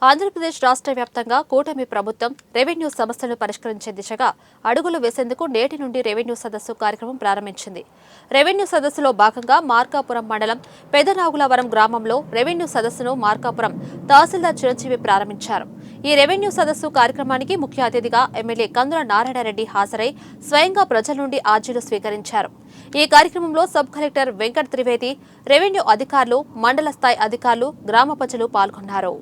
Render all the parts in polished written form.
ఆంధ్రప్రదేశ్ రాష్ట్ర వ్యాప్తంగా కూటమి ప్రభుత్వం రెవెన్యూ సమస్యలను పరిష్కరించే దిశగా అడుగులు వేసేందుకు నేటి నుండి రెవెన్యూ సదస్సు కార్యక్రమం ప్రారంభించింది. రెవెన్యూ సదస్సులో భాగంగా మార్కాపురం మండలం పెదనాగులవరం గ్రామంలో రెవెన్యూ సదస్సును మార్కాపురం తహసీల్దార్ చిరంజీవి ప్రారంభించారు. ఈ రెవెన్యూ సదస్సు కార్యక్రమానికి ముఖ్య అతిథిగా ఎమ్మెల్యే కందుల నారాయణరెడ్డి హాజరై స్వయంగా ప్రజల నుండి ఆర్జీలు స్వీకరించారు. ఈ కార్యక్రమంలో sub collector Venkata Trivedi, revenue అధికారులు, మండల స్థాయి అధికారులు, గ్రామ ప్రజలు పాల్గొన్నారు.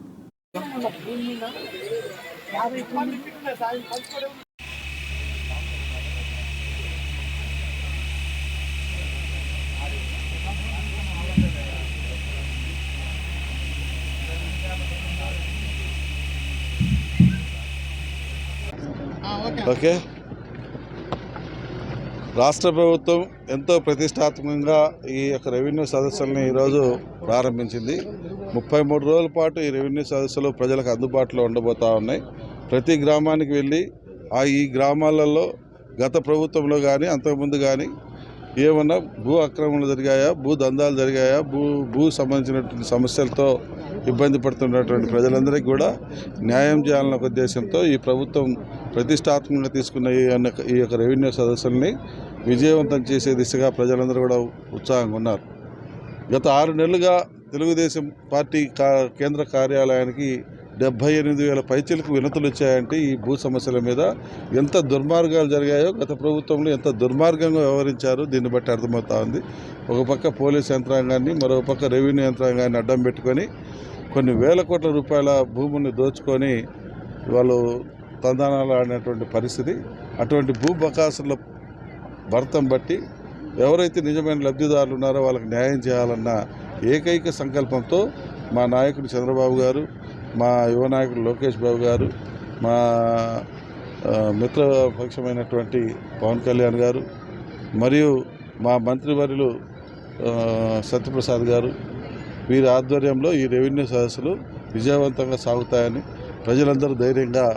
ఓకే, రాష్ట్ర ప్రభుత్వం ఎంతో ప్రతిష్టాత్మకంగా ఈ యొక్క రెవెన్యూ సదస్సుల్ని ఈరోజు ప్రారంభించింది. 33 రోజుల పాటు ఈ రెవెన్యూ సదస్సులు ప్రజలకు అందుబాటులో ఉండబోతూ ఉన్నాయి. ప్రతి గ్రామానికి వెళ్ళి ఈ గ్రామాలలో గత ప్రభుత్వంలో కానీ అంతకుముందు కానీ ఏమన్నా భూ ఆక్రమణలు జరిగాయా, భూ దందాలు జరిగాయా, భూ సంబంధించినటువంటి సమస్యలతో ఇబ్బంది పడుతున్నటువంటి ప్రజలందరికీ కూడా న్యాయం చేయాలన్న ఉద్దేశంతో ఈ ప్రభుత్వం ప్రతిష్టాత్మకంగా తీసుకున్న ఈ యొక్క రెవెన్యూ సదస్సుల్ని విజయవంతం చేసే దిశగా ప్రజలందరూ కూడా ఉత్సాహంగా ఉన్నారు. గత 6 నెలలుగా తెలుగుదేశం పార్టీ కేంద్ర కార్యాలయానికి 78,000 పైచీలకు వినతులు వచ్చాయంటే ఈ భూ సమస్యల మీద ఎంత దుర్మార్గాలు జరిగాయో, గత ప్రభుత్వంలో ఎంత దుర్మార్గంగా వ్యవహరించారో దీన్ని బట్టి అర్థమవుతా ఉంది. ఒక పక్క పోలీస్ యంత్రాంగాన్ని, మరో పక్క రెవెన్యూ యంత్రాంగాన్ని అడ్డం పెట్టుకొని కొన్ని వేల కోట్ల రూపాయల భూముల్ని దోచుకొని వాళ్ళు తందానాలు ఆడినటువంటి పరిస్థితి. అటువంటి భూ బకాసుల భర్తం బట్టి ఎవరైతే నిజమైన లబ్ధిదారులు ఉన్నారో వాళ్ళకి న్యాయం చేయాలన్న ఏకైక సంకల్పంతో మా నాయకుడు చంద్రబాబు గారు, మా యువ నాయకుడు లోకేష్ బాబు గారు, మా మిత్రపక్షమైనటువంటి పవన్ కళ్యాణ్ గారు, మరియు మా మంత్రివర్యులు సత్యప్రసాద్ గారు, వీరి ఆధ్వర్యంలో ఈ రెవెన్యూ సదస్సులు విజయవంతంగా సాగుతాయని ప్రజలందరూ ధైర్యంగా